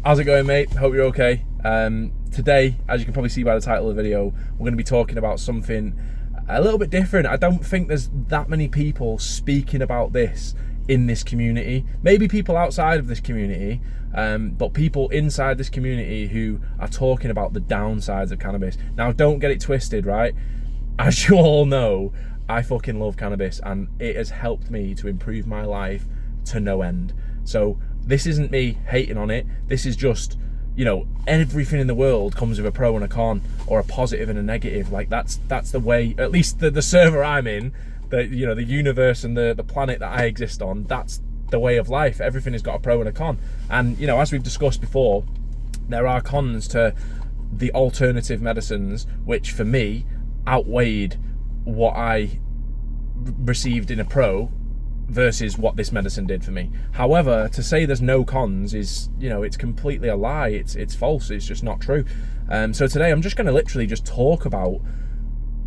How's it going, mate? Hope you're okay. Today, as you can probably see by the title of the video, we're going to be talking about something a little bit different. I don't think there's that many people speaking about this in this community. Maybe people outside of this community, but people inside this community who are talking about the downsides of cannabis. Now, don't get it twisted, right? As you all know, I fucking love cannabis and it has helped me to improve my life to no end. So this isn't me hating on it. This is just, you know, everything in the world comes with a pro and a con, or a positive and a negative. Like that's the way, at least the server I'm in, the universe and the planet that I exist on, that's the way of life. Everything has got a pro and a con. And, you know, as we've discussed before, there are cons to the alternative medicines, which for me outweighed what I received in a pro versus what this medicine did for me. However, to say there's no cons is, you know, it's completely a lie. It's false. It's just not true. So today I'm just going to literally just talk about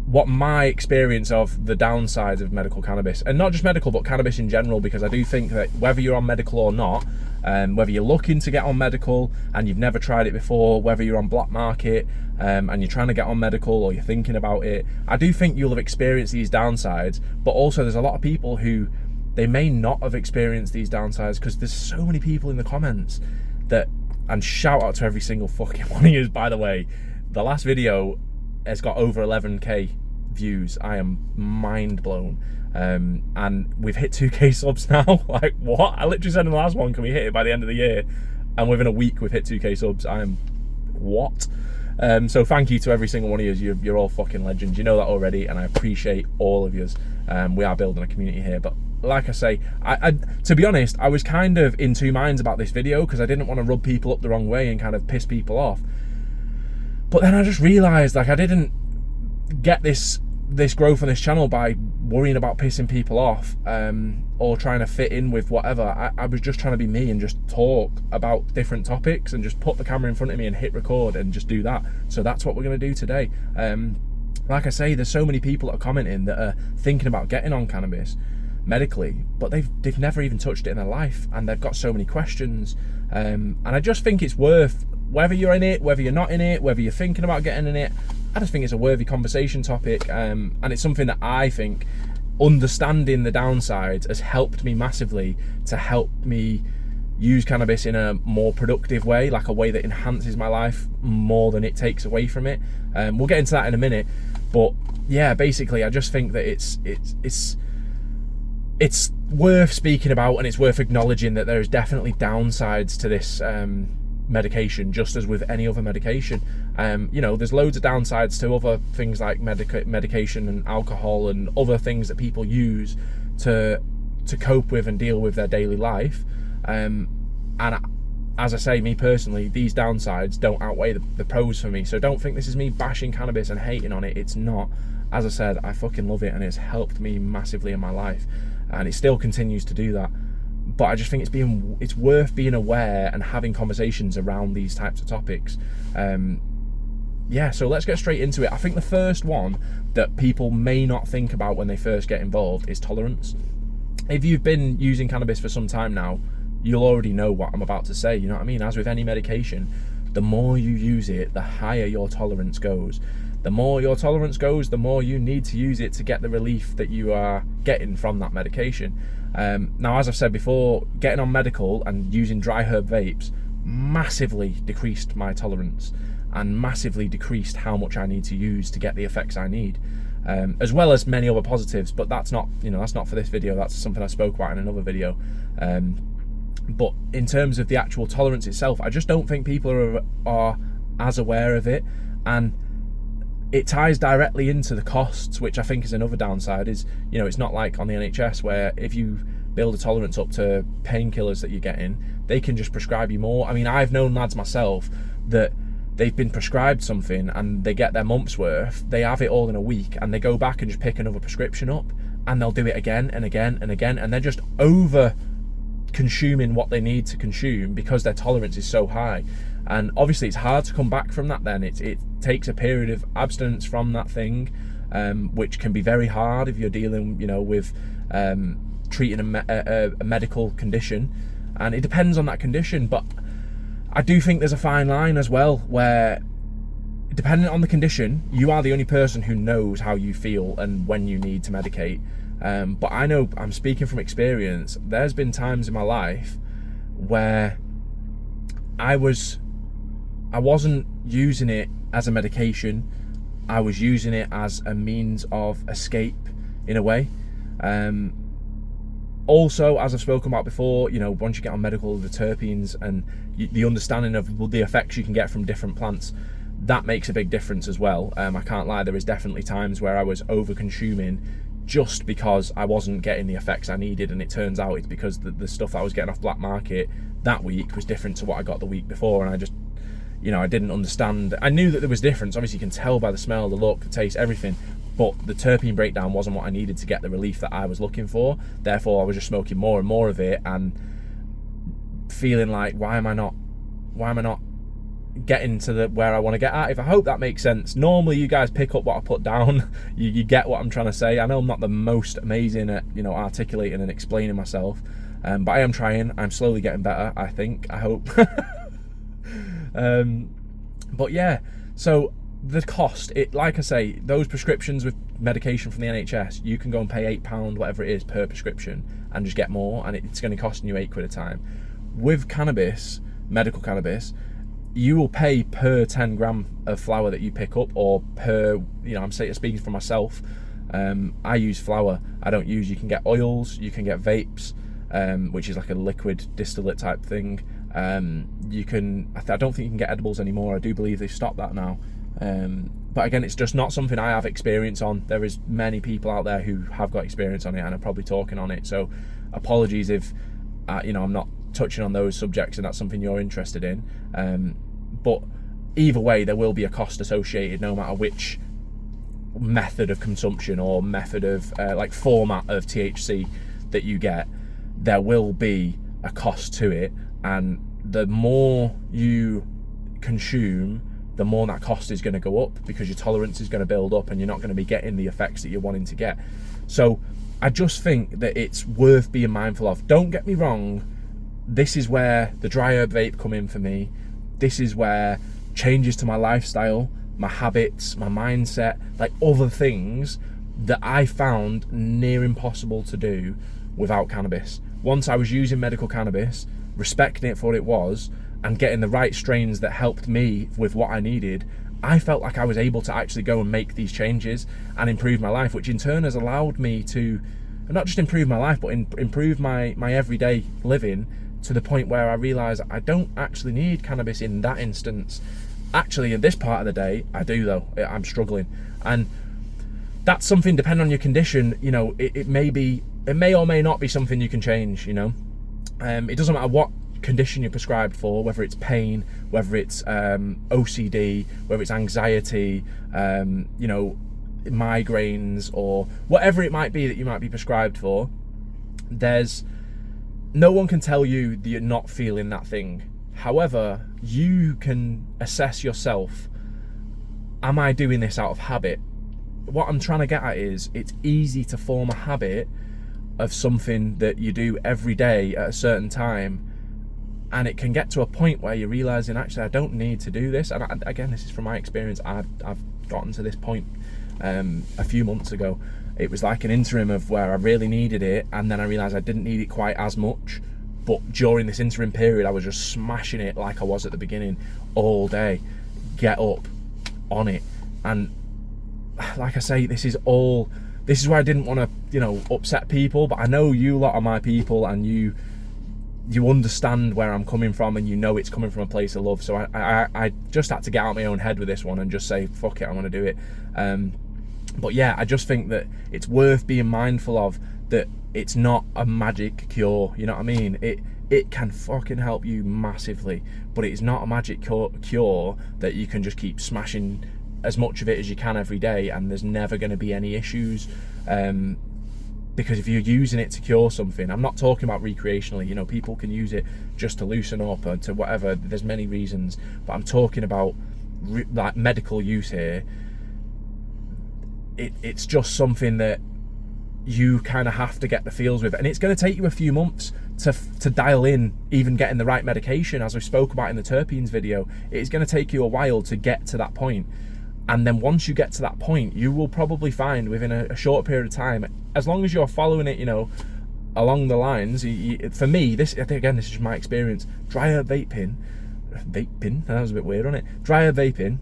what my experience of the downsides of medical cannabis, and not just medical, but cannabis in general, because I do think that whether you're on medical or not, whether you're looking to get on medical and you've never tried it before, whether you're on black market and you're trying to get on medical or you're thinking about it, I do think you'll have experienced these downsides. But also there's a lot of people who they may not have experienced these downsides, because there's so many people in the comments that, and shout out to every single fucking one of you, by the way. The last video has got over 11k views. I am mind blown. And we've hit 2k subs now. Like, what? I literally said in the last one, can we hit it by the end of the year? And within a week we've hit 2k subs. I am, what? So thank you to every single one of you. You're all fucking legends. You know that already, and I appreciate all of yous. We are building a community here. But like I say, I to be honest, I was kind of in two minds about this video, because I didn't want to rub people up the wrong way and kind of piss people off. But then I just realised, like, I didn't get this growth on this channel by worrying about pissing people off or trying to fit in with whatever. I was just trying to be me and just talk about different topics and just put the camera in front of me and hit record and just do that. So that's what we're going to do today. Like I say, there's so many people that are commenting that are thinking about getting on cannabis medically, but they've never even touched it in their life, and they've got so many questions. And I just think it's worth, whether you're in it, whether you're not in it, whether you're thinking about getting in it, I just think it's a worthy conversation topic, and it's something that I think understanding the downsides has helped me massively to help me use cannabis in a more productive way, like a way that enhances my life more than it takes away from it. We'll get into that in a minute, but yeah, basically I just think that it's worth speaking about, and it's worth acknowledging that there is definitely downsides to this medication, just as with any other medication. You know, there's loads of downsides to other things like medication and alcohol and other things that people use to cope with and deal with their daily life. And as I say, me personally, these downsides don't outweigh the pros for me. So don't think this is me bashing cannabis and hating on it. It's not. As I said, I fucking love it, and it's helped me massively in my life, and it still continues to do that. But I just think it's worth being aware and having conversations around these types of topics. Yeah, so let's get straight into it. I think the first one that people may not think about when they first get involved is tolerance. If you've been using cannabis for some time now, you'll already know what I'm about to say. You know what I mean? As with any medication, the more you use it, the higher your tolerance goes. The more your tolerance goes, the more you need to use it to get the relief that you are getting from that medication. Now, as I've said before, getting on medical and using dry herb vapes massively decreased my tolerance and massively decreased how much I need to use to get the effects I need, as well as many other positives. But that's not, you know, that's not for this video. That's something I spoke about in another video. But in terms of the actual tolerance itself, I just don't think people are as aware of it, and it ties directly into the costs, which I think is another downside. Is, you know, it's not like on the NHS where if you build a tolerance up to painkillers that you're getting, they can just prescribe you more. I mean, I've known lads myself that they've been prescribed something and they get their month's worth, they have it all in a week, and they go back and just pick another prescription up, and they'll do it again and again and again, and they're just over consuming what they need to consume because their tolerance is so high. And obviously it's hard to come back from that then. It takes a period of abstinence from that thing, which can be very hard if you're dealing, you know, with treating a medical condition, and it depends on that condition. But I do think there's a fine line as well, where depending on the condition, you are the only person who knows how you feel and when you need to medicate. But I know, I'm speaking from experience, there's been times in my life where I wasn't using it as a medication. I was using it as a means of escape in a way. Also, as I've spoken about before, once you get on medical, the terpenes and the understanding of the effects you can get from different plants, that makes a big difference as well. I can't lie, there was definitely times where I was over consuming just because I wasn't getting the effects I needed, and it turns out it's because the stuff I was getting off black market that week was different to what I got the week before, and I just, I didn't understand. I knew that there was difference. Obviously you can tell by the smell, the look, the taste, everything, but the terpene breakdown wasn't what I needed to get the relief that I was looking for. Therefore I was just smoking more and more of it and feeling like, why am I not getting to where I want to get at? If I hope that makes sense. Normally you guys pick up what I put down. you get what I'm trying to say. I know I'm not the most amazing at articulating and explaining myself, but I am trying. I'm slowly getting better, I think, I hope. But yeah, so the cost, like I say, those prescriptions with medication from the NHS, you can go and pay £8, whatever it is, per prescription and just get more, and it's going to cost you £8 a time. With cannabis, medical cannabis, you will pay per 10 gram of flower that you pick up, or per, I'm speaking for myself, I use flower. I don't use, you can get oils, you can get vapes, which is like a liquid distillate type thing. You can, I don't think you can get edibles anymore. I do believe they've stopped that now. But again, it's just not something I have experience on. There is many people out there who have got experience on it and are probably talking on it. So apologies if, I'm not touching on those subjects and that's something you're interested in. But either way, there will be a cost associated no matter which method of consumption or method of like format of THC that you get. There will be a cost to it, and the more you consume, the more that cost is going to go up, because your tolerance is going to build up and you're not going to be getting the effects that you're wanting to get. So I just think that it's worth being mindful of. Don't get me wrong, this is where the dry herb vape come in for me. This is where changes to my lifestyle, my habits, my mindset, like other things that I found near impossible to do without cannabis. Once I was using medical cannabis, respecting it for what it was, and getting the right strains that helped me with what I needed, I felt like I was able to actually go and make these changes and improve my life, which in turn has allowed me to not just improve my life, but improve my everyday living, to the point where I realise I don't actually need cannabis in that instance. Actually, in this part of the day, I do though. I'm struggling. And that's something, depending on your condition, it may or may not be something you can change, It doesn't matter what condition you're prescribed for, whether it's pain, whether it's OCD, whether it's anxiety, migraines, or whatever it might be that you might be prescribed for. No one can tell you that you're not feeling that thing. However, you can assess yourself. Am I doing this out of habit? What I'm trying to get at is, it's easy to form a habit of something that you do every day at a certain time, and it can get to a point where you're realizing, actually, I don't need to do this. And again, this is from my experience. I've gotten to this point a few months ago. It was like an interim of where I really needed it, and then I realized I didn't need it quite as much. But during this interim period, I was just smashing it like I was at the beginning, all day, get up on it. And like I say, this is where I didn't want to, upset people, but I know you lot are my people, and you understand where I'm coming from, and it's coming from a place of love. So I just had to get out of my own head with this one and just say, fuck it, I'm going to do it. But yeah, I just think that it's worth being mindful of, that it's not a magic cure, you know what I mean? It can fucking help you massively, but it's not a magic cure that you can just keep smashing as much of it as you can every day and there's never going to be any issues. Because if you're using it to cure something, I'm not talking about recreationally, people can use it just to loosen up or to whatever, there's many reasons, but I'm talking about like medical use here. It's just something that you kind of have to get the feels with, and it's going to take you a few months to dial in even getting the right medication, as we spoke about in the terpenes video. It's going to take you a while to get to that point. And then once you get to that point, you will probably find within a short period of time, as long as you're following it, along the lines, for me, this is just my experience, drier vaping, that was a bit weird, wasn't it? Drier vaping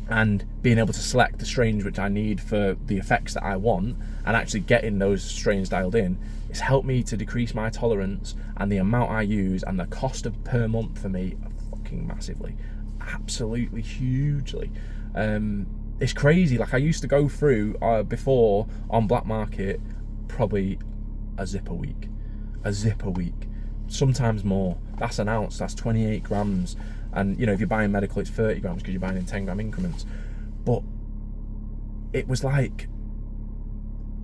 and being able to select the strains which I need for the effects that I want, and actually getting those strains dialed in, it's helped me to decrease my tolerance and the amount I use, and the cost of per month for me fucking massively, absolutely hugely. It's crazy. Like, I used to go through before on black market probably a zip a week, sometimes more. That's an ounce, that's 28 grams. And if you're buying medical, it's 30 grams because you're buying in 10 gram increments. But it was like,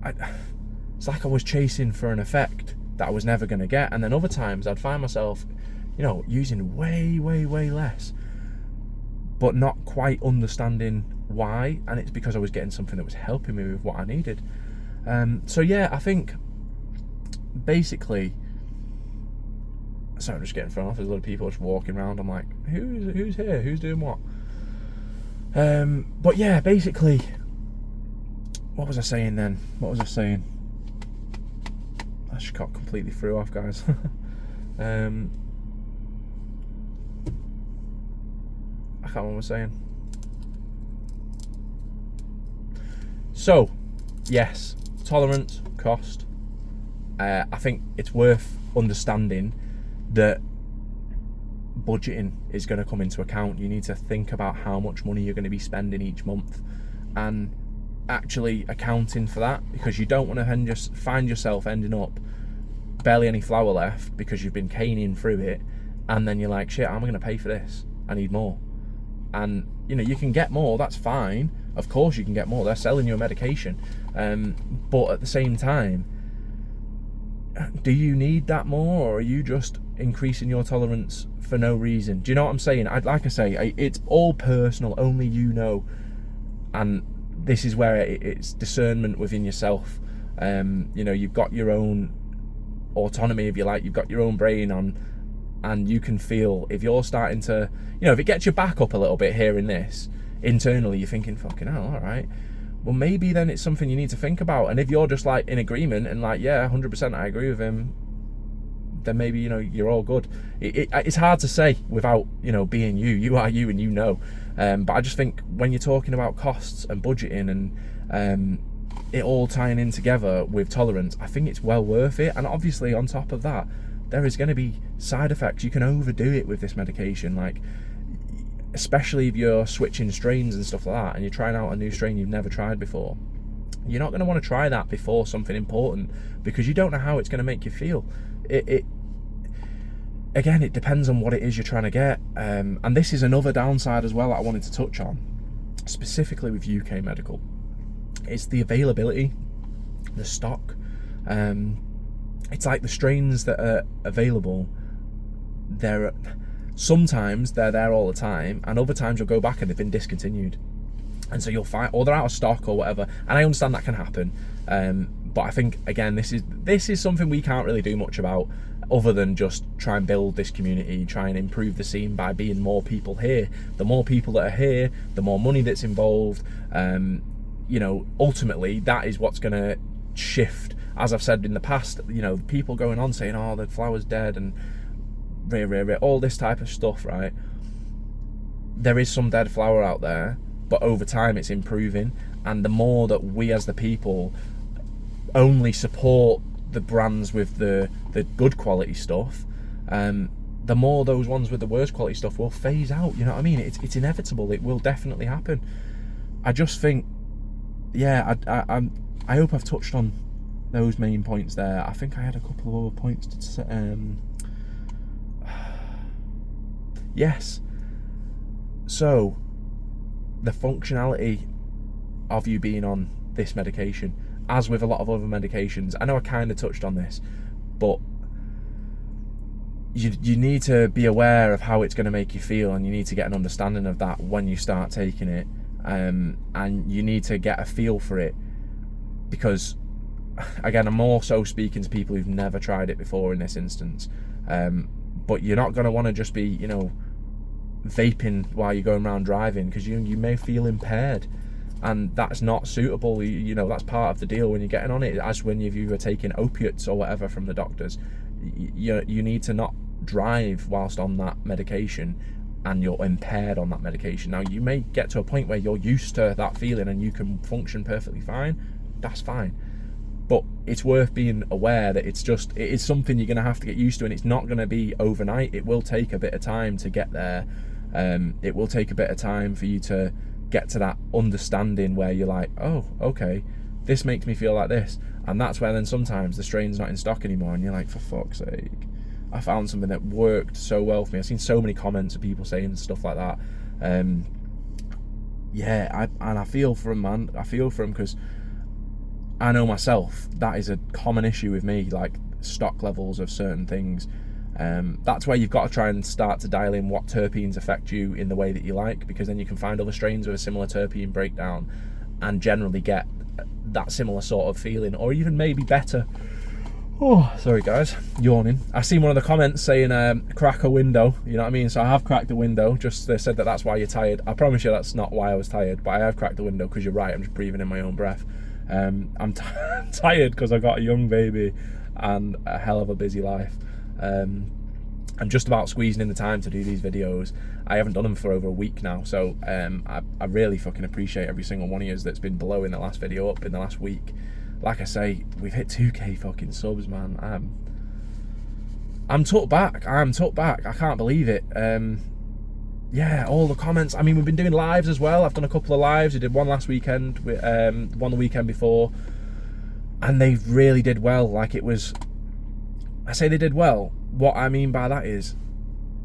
it's like I was chasing for an effect that I was never going to get. And then other times I'd find myself, using way, way, way less, but not quite understanding why. And it's because I was getting something that was helping me with what I needed. So yeah, I think basically, sorry, I'm just getting thrown off. There's a lot of people just walking around. I'm like, who's here? Who's doing what? But yeah, basically, what was I saying then? I just got completely threw off, guys. I can't remember what I was saying. So, yes, tolerance, cost. I think it's worth understanding that budgeting is going to come into account. You need to think about how much money you're going to be spending each month and actually accounting for that, because you don't want to just find yourself ending up barely any flour left because you've been caning through it, and then you're like, shit, how am I going to pay for this? I need more. And you can get more, that's fine, of course you can get more, they're selling you a medication, but at the same time, do you need that more, or are you just increasing your tolerance for no reason? Do you know what I'm saying? Like I say, it's all personal, only you know, and this is where it's discernment within yourself. You've got your own autonomy, if you like, you've got your own brain on, and you can feel if you're starting to, if it gets your back up a little bit hearing this, internally you're thinking, fucking hell, all right, well maybe then it's something you need to think about. And if you're just like in agreement and like, yeah, 100% I agree with him, then maybe you're all good. It's hard to say without being you are you, and but I just think when you're talking about costs and budgeting and it all tying in together with tolerance, I think it's well worth it. And obviously on top of that, there is going to be side effects. You can overdo it with this medication, like especially if you're switching strains and stuff like that, and you're trying out a new strain you've never tried before. You're not going to want to try that before something important, because you don't know how it's going to make you feel. Again, it depends on what it is you're trying to get, and this is another downside as well that I wanted to touch on, specifically with UK medical. It's the availability, the stock. It's like the strains that are available, sometimes they're there all the time, and other times you'll go back and they've been discontinued, and so you'll find, or they're out of stock or whatever. And I understand that can happen, but I think again, this is something we can't really do much about, other than just try and build this community, try and improve the scene by being more people here. The more people that are here, the more money that's involved. Ultimately that is what's going to shift. As I've said in the past, people going on saying, oh, the flower's dead and all this type of stuff, right? There is some dead flower out there, but over time it's improving, and the more that we as the people only support the brands with the good quality stuff, the more those ones with the worst quality stuff will phase out. You know what I mean? It's inevitable. It will definitely happen. I just think, yeah, I hope I've touched on those main points there. I think I had a couple of other points to say. Yes. So, the functionality of you being on this medication, as with a lot of other medications, I know I kind of touched on this, but you need to be aware of how it's going to make you feel, and you need to get an understanding of that when you start taking it, and you need to get a feel for it, because again, I'm also speaking to people who've never tried it before in this instance. But you're not going to want to just be, you know, vaping while you're going around driving, because you may feel impaired, and that's not suitable. You know, that's part of the deal when you're getting on it, as when you were taking opiates or whatever from the doctors. You need to not drive whilst on that medication and you're impaired on that medication. Now, you may get to a point where you're used to that feeling and you can function perfectly fine. That's fine. But it's worth being aware that it is something you're going to have to get used to, and it's not going to be overnight. It will take a bit of time to get there. It will take a bit of time for you to get to that understanding where you're like, oh, okay, this makes me feel like this. And that's where then sometimes the strain's not in stock anymore, and you're like, for fuck's sake, I found something that worked so well for me. I've seen so many comments of people saying stuff like that. I feel for them, man. I feel for them, because I know myself, that is a common issue with me, like stock levels of certain things. That's where you've got to try and start to dial in what terpenes affect you in the way that you like, because then you can find other strains with a similar terpene breakdown and generally get that similar sort of feeling, or even maybe better. Oh, sorry guys, yawning. I've seen one of the comments saying crack a window, you know what I mean? So I have cracked the window. Just they said that's why you're tired. I promise you that's not why I was tired, but I have cracked the window because you're right, I'm just breathing in my own breath. I'm tired because I got a young baby and a hell of a busy life. I'm just about squeezing in the time to do these videos. I haven't done them for over a week now, so I really fucking appreciate every single one of you that's been blowing the last video up in the last week. Like I say, we've hit 2k fucking subs, man. I'm took back. I can't believe it. Yeah, all the comments. I mean, we've been doing lives as well. I've done a couple of lives. We did one last weekend, one the weekend before, and they really did well. Like, it was, I say they did well. What I mean by that is,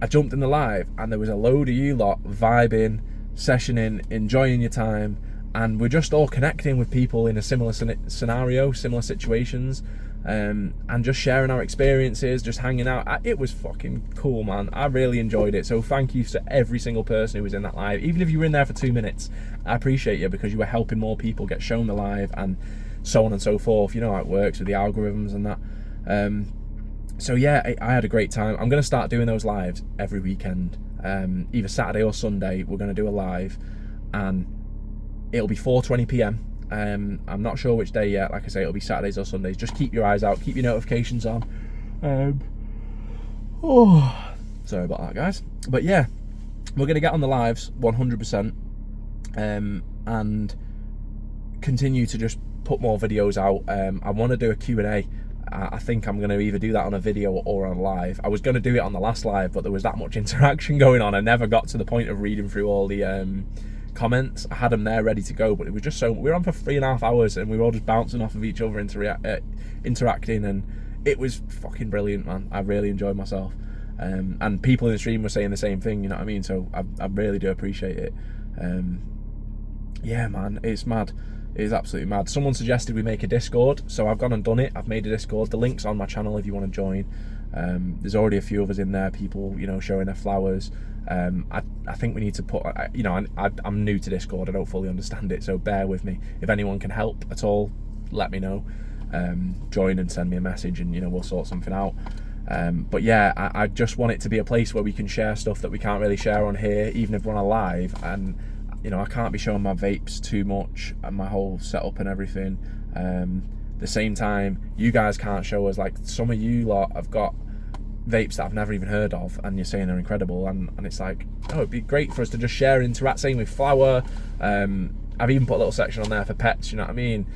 I jumped in the live and there was a load of you lot vibing, sessioning, enjoying your time, and we're just all connecting with people in a similar scenario, similar situations, and just sharing our experiences, just hanging out. It was fucking cool, man. I really enjoyed it. So thank you to every single person who was in that live. Even if you were in there for 2 minutes, I appreciate you, because you were helping more people get shown the live and so on and so forth. You know how it works with the algorithms and that. So yeah, I had a great time. I'm going to start doing those lives every weekend. Either Saturday or Sunday, we're going to do a live, and it'll be 4:20 p.m. I'm not sure which day yet. Like I say, it'll be Saturdays or Sundays. Just keep your eyes out, keep your notifications on. Sorry about that, guys. But yeah, we're going to get on the lives 100%, and continue to just put more videos out. I want to do a Q&A. I think I'm going to either do that on a video or on live. I was going to do it on the last live, but there was that much interaction going on. I never got to the point of reading through all the comments. I had them there ready to go, but it was just so, we were on for 3.5 hours and we were all just bouncing off of each other, interacting, and it was fucking brilliant, man. I really enjoyed myself, and people in the stream were saying the same thing, you know what I mean? So I really do appreciate it. Yeah, man, it's mad. It is absolutely mad. Someone suggested we make a Discord, so I've gone and done it. I've made a Discord. The link's on my channel if you want to join. There's already a few of us in there, people, you know, showing their flowers. I think we need to put, you know, I'm new to Discord. I don't fully understand it, so bear with me. If anyone can help at all, let me know. Join and send me a message, and, you know, we'll sort something out. But yeah, I just want it to be a place where we can share stuff that we can't really share on here, even if we're on a live. And you know, I can't be showing my vapes too much and my whole setup and everything. The same time, you guys can't show us, like, some of you lot have got vapes that I've never even heard of, and you're saying they're incredible, and it's like, oh, it'd be great for us to just share, interact. Same with flower. I've even put a little section on there for pets, you know what I mean?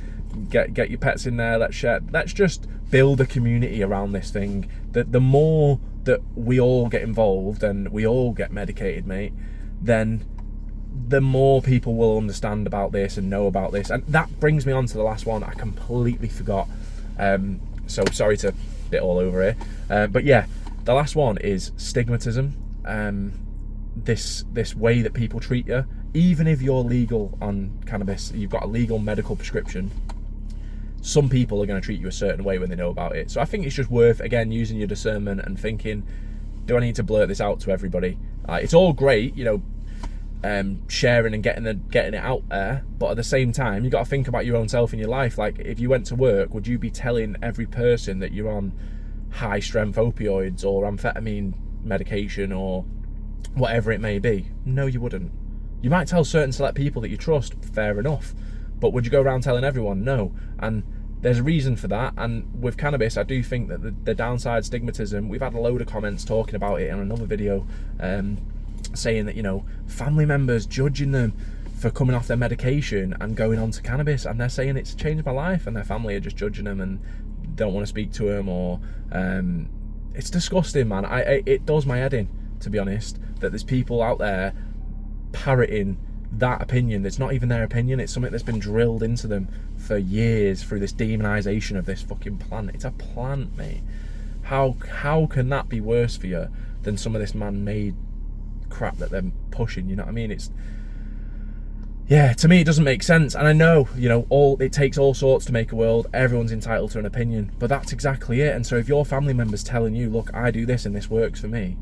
Get your pets in there, let's share. Let's just build a community around this thing. The more that we all get involved and we all get medicated, mate, then the more people will understand about this and know about this. And that brings me on to the last one. I completely forgot. So sorry to bit all over here. But yeah, the last one is stigmatism. This way that people treat you. Even if you're legal on cannabis, you've got a legal medical prescription, some people are going to treat you a certain way when they know about it. So I think it's just worth, again, using your discernment and thinking, do I need to blurt this out to everybody? It's all great, you know, sharing and getting it out there, but at the same time you got to think about your own self in your life. Like, if you went to work, would you be telling every person that you're on high strength opioids or amphetamine medication or whatever it may be? No, you wouldn't. You might tell certain select people that you trust, fair enough, but would you go around telling everyone? No. And there's a reason for that. And with cannabis, I do think that the downside, stigmatism, we've had a load of comments talking about it in another video, saying that, you know, family members judging them for coming off their medication and going on to cannabis, and they're saying it's changed my life, and their family are just judging them and don't want to speak to them, or it's disgusting, man. It does my head in, to be honest, that there's people out there parroting that opinion that's not even their opinion. It's something that's been drilled into them for years through this demonization of this fucking plant. It's a plant, mate. How can that be worse for you than some of this man-made crap that they're pushing? You know what I mean? It's, yeah, to me it doesn't make sense. And I know, you know, it takes all sorts to make a world. Everyone's entitled to an opinion, but that's exactly it. And so if your family member's telling you, look, I do this and this works for me,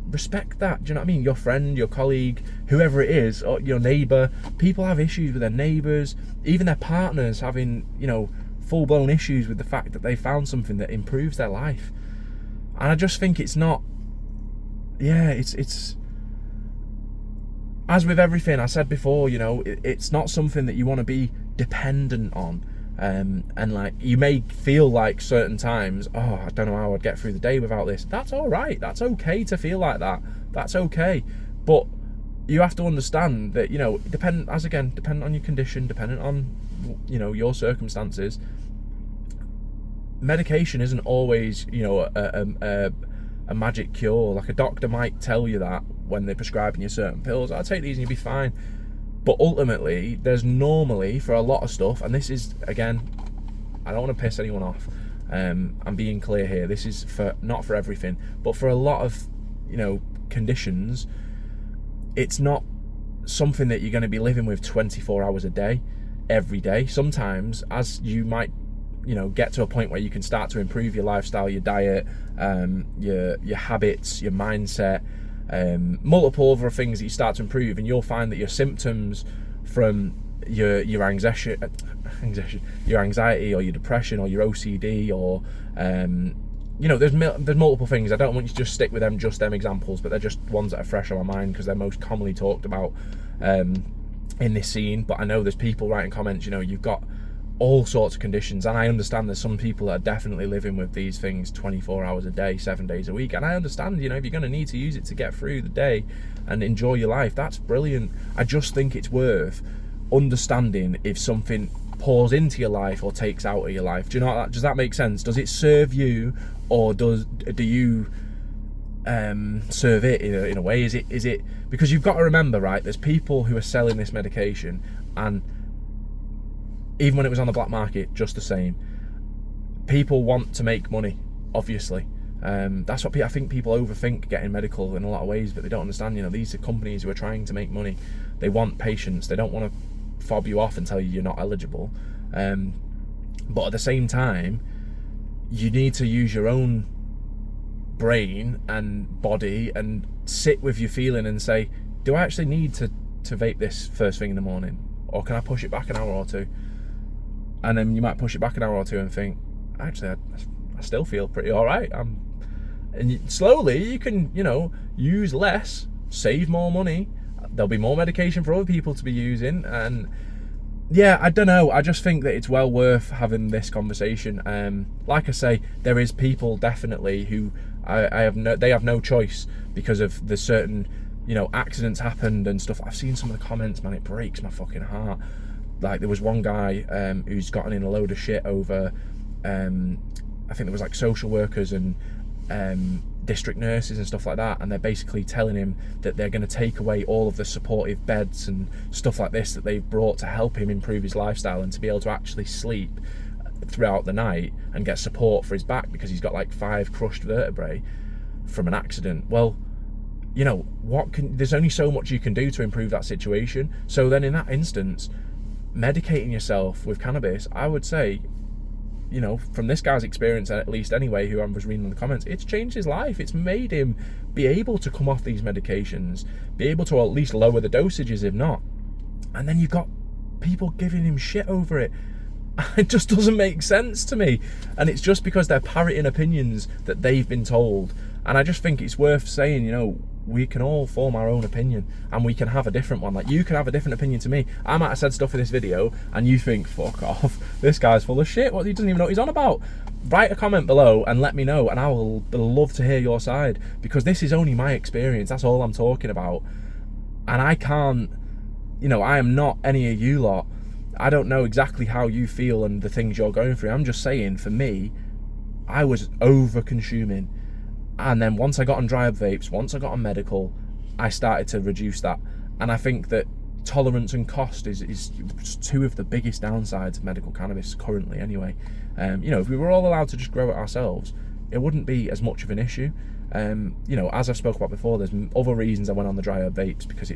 respect that. Do you know what I mean? Your friend, your colleague, whoever it is, or your neighbour. People have issues with their neighbours, even their partners having, you know, full-blown issues with the fact that they found something that improves their life. And I just think it's not, yeah, it's as with everything I said before, you know, it's not something that you want to be dependent on. And like, you may feel like certain times, oh, I don't know how I'd get through the day without this. That's all right. That's okay to feel like that. That's okay. But you have to understand that, you know, dependent on your condition, dependent on, you know, your circumstances, medication isn't always, you know, a magic cure. Like, a doctor might tell you that when they're prescribing you certain pills, I'll take these and you'll be fine. But ultimately, there's normally, for a lot of stuff, and this is, again, I don't want to piss anyone off, I'm being clear here, this is not for everything, but for a lot of, you know, conditions, it's not something that you're going to be living with 24 hours a day, every day. Sometimes, as you might, you know, get to a point where you can start to improve your lifestyle, your diet, your habits, your mindset, multiple other things that you start to improve, and you'll find that your symptoms from your anxiety or your depression or your OCD or you know, there's multiple things. I don't want you to just stick with them examples, but they're just ones that are fresh on my mind because they're most commonly talked about in this scene. But I know there's people writing comments, you know, you've got all sorts of conditions, and I understand there's some people that are definitely living with these things 24 hours a day, 7 days a week, and I understand, you know, if you're going to need to use it to get through the day and enjoy your life, that's brilliant. I just think it's worth understanding if something pours into your life or takes out of your life. Do you know, does that make sense? Does it serve you, or do you serve it in a way? Is it because you've got to remember, right, there's people who are selling this medication, and even when it was on the black market, just the same, people want to make money, obviously. That's what I think people overthink getting medical in a lot of ways, but they don't understand, you know, these are companies who are trying to make money. They want patients. They don't want to fob you off and tell you you're not eligible. But at the same time, you need to use your own brain and body and sit with your feeling and say, do I actually need to vape this first thing in the morning? Or can I push it back an hour or two? And then you might push it back an hour or two and think, actually, I still feel pretty all right. And slowly you can, you know, use less, save more money. There'll be more medication for other people to be using. And yeah, I don't know. I just think that it's well worth having this conversation. Like I say, there is people definitely who they have no choice because of the certain, you know, accidents happened and stuff. I've seen some of the comments, man, it breaks my fucking heart. Like, there was one guy who's gotten in a load of shit over, I think there was like social workers and district nurses and stuff like that, and they're basically telling him that they're going to take away all of the supportive beds and stuff like this that they've brought to help him improve his lifestyle and to be able to actually sleep throughout the night and get support for his back because he's got like 5 crushed vertebrae from an accident. Well, you know, there's only so much you can do to improve that situation. So then in that instance, medicating yourself with cannabis, I would say, you know, from this guy's experience at least anyway, who I was reading in the comments, it's changed his life. It's made him be able to come off these medications, be able to at least lower the dosages if not. And then you've got people giving him shit over it. It just doesn't make sense to me. And it's just because they're parroting opinions that they've been told. And I just think it's worth saying, you know, we can all form our own opinion and we can have a different one. Like, you can have a different opinion to me. I might have said stuff in this video and you think, fuck off, this guy's full of shit, what, he doesn't even know what he's on about. Write a comment below and let me know, and I will love to hear your side, because this is only my experience. That's all I'm talking about. And I can't, you know, I am not any of you lot. I don't know exactly how you feel and the things you're going through. I'm just saying, for me, I was over consuming. And then once I got on dry herb vapes, once I got on medical, I started to reduce that. And I think that tolerance and cost is two of the biggest downsides of medical cannabis currently anyway. You know, if we were all allowed to just grow it ourselves, it wouldn't be as much of an issue. You know, as I spoke about before, there's other reasons I went on the dry herb vapes, because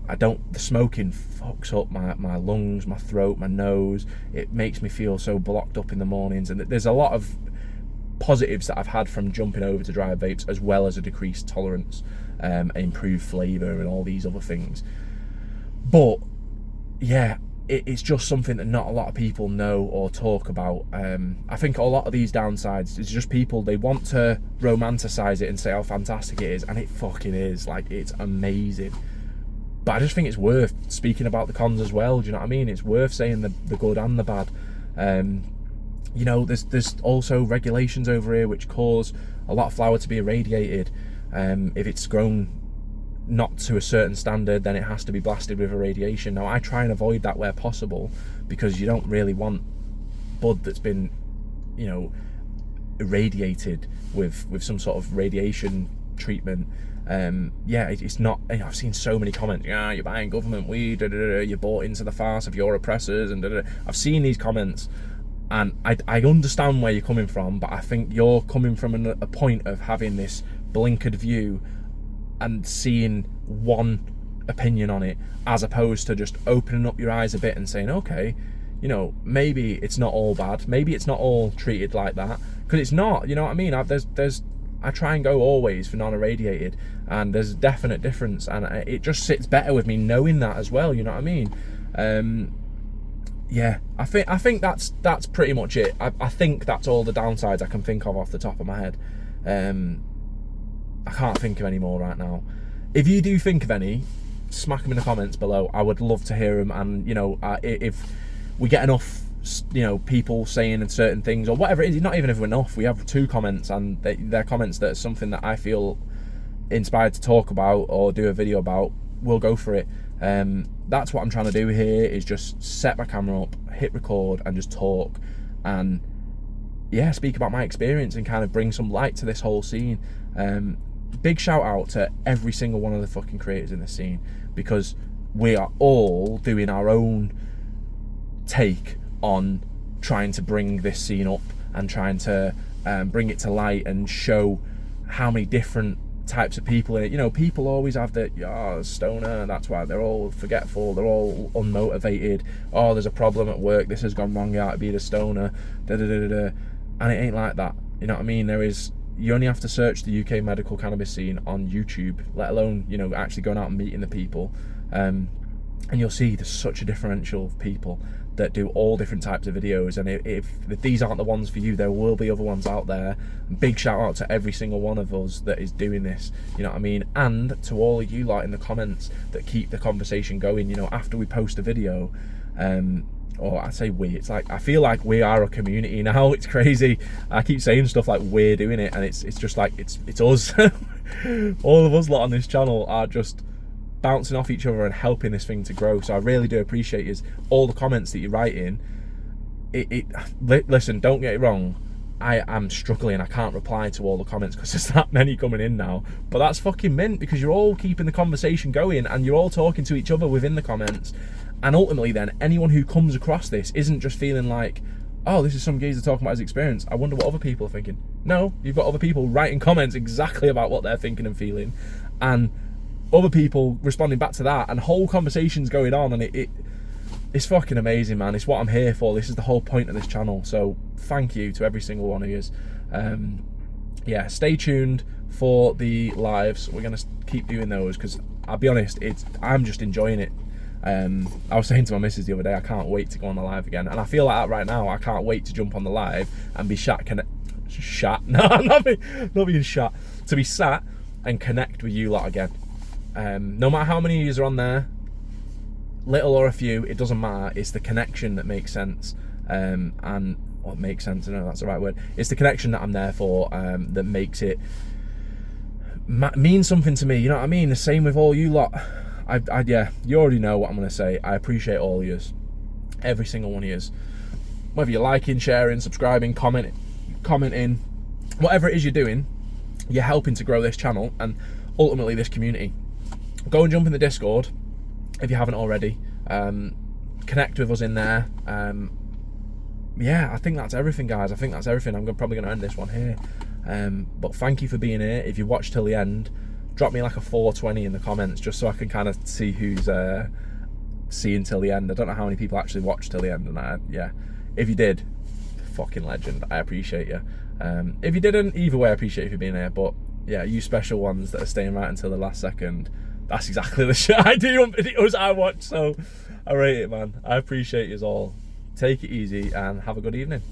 I don't, the smoking fucks up my lungs, my throat, my nose. It makes me feel so blocked up in the mornings. And there's a lot of positives that I've had from jumping over to dry herb vapes, as well as a decreased tolerance, improved flavour and all these other things. But yeah, it's just something that not a lot of people know or talk about. I think a lot of these downsides is just people, they want to romanticize it and say how fantastic it is, and it fucking is. Like, it's amazing. But I just think it's worth speaking about the cons as well. Do you know what I mean? It's worth saying the good and the bad. You know, there's also regulations over here which cause a lot of flower to be irradiated. If it's grown not to a certain standard, then it has to be blasted with irradiation. Now, I try and avoid that where possible, because you don't really want bud that's been, you know, irradiated with some sort of radiation treatment. Yeah, it's not, you know, I've seen so many comments, yeah, you're buying government weed, you're bought into the farce of your oppressors, and I've seen these comments, and I understand where you're coming from, but I think you're coming from a point of having this blinkered view and seeing one opinion on it, as opposed to just opening up your eyes a bit and saying, okay, you know, maybe it's not all bad, maybe it's not all treated like that, because it's not, you know what I mean? I try and go always for non-irradiated, and there's a definite difference, and it just sits better with me knowing that as well, you know what I mean? Yeah, I think that's pretty much it. I think that's all the downsides I can think of off the top of my head. I can't think of any more right now. If you do think of any, smack them in the comments below. I would love to hear them, and you know, if we get enough, you know, people saying certain things or whatever it is, not even if we're enough, we have 2 comments, and they're comments that are something that I feel inspired to talk about or do a video about, we'll go for it. That's what I'm trying to do here, is just set my camera up, hit record, and just talk, and yeah, speak about my experience and kind of bring some light to this whole scene. Big shout out to every single one of the fucking creators in this scene, because we are all doing our own take on trying to bring this scene up and trying to bring it to light and show how many different types of people in it. You know, people always have the stoner, that's why they're all forgetful, they're all unmotivated, oh, there's a problem at work, this has gone wrong, you ought to be the stoner, and it ain't like that, you know what I mean? You only have to search the UK medical cannabis scene on YouTube, let alone, you know, actually going out and meeting the people, and you'll see there's such a differential of people that do all different types of videos, and if these aren't the ones for you, there will be other ones out there. Big shout out to every single one of us that is doing this, you know what I mean? And to all of you lot in the comments that keep the conversation going, you know, after we post a video, or I say we, it's like, I feel like we are a community now. It's crazy. I keep saying stuff like we're doing it, and it's just like, it's us. All of us lot on this channel are just bouncing off each other and helping this thing to grow. So I really do appreciate all the comments that you write in. Listen, don't get it wrong, I am struggling, I can't reply to all the comments because there's that many coming in now, but that's fucking mint, because you're all keeping the conversation going and you're all talking to each other within the comments. And ultimately then, anyone who comes across this isn't just feeling like, oh, this is some geezer talking about his experience, I wonder what other people are thinking. No, you've got other people writing comments exactly about what they're thinking and feeling, and other people responding back to that, and whole conversations going on, and it's fucking amazing, man. It's what I'm here for. This is the whole point of this channel. So thank you to every single one of you. Yeah, stay tuned for the lives. We're gonna keep doing those because I'll be honest, I'm just enjoying it. I was saying to my missus the other day, I can't wait to go on the live again, and I feel like that right now. I can't wait to jump on the live and be no, I'm not being shat, to be sat and connect with you lot again. No matter how many of you are on there, little or a few, it doesn't matter. It's the connection that makes sense, and what makes sense, I don't know if that's the right word. It's the connection that I'm there for, that makes it mean something to me. You know what I mean? The same with all you lot. Yeah, you already know what I'm gonna say. I appreciate all of yous, every single one of yous. Whether you're liking, sharing, subscribing, commenting, whatever it is you're doing, you're helping to grow this channel and ultimately this community. Go and jump in the Discord if you haven't already. Connect with us in there. Yeah, I think that's everything, guys. I think that's everything. I'm probably going to end this one here. But thank you for being here. If you watched till the end, drop me like a 420 in the comments just so I can kind of see who's seeing till the end. I don't know how many people actually watched till the end, and yeah, if you did, fucking legend. I appreciate you. If you didn't, either way, I appreciate you for being here. But yeah, you special ones that are staying right until the last second, that's exactly the shit I do on videos I watch. So I rate it, man. I appreciate you all. Take it easy and have a good evening.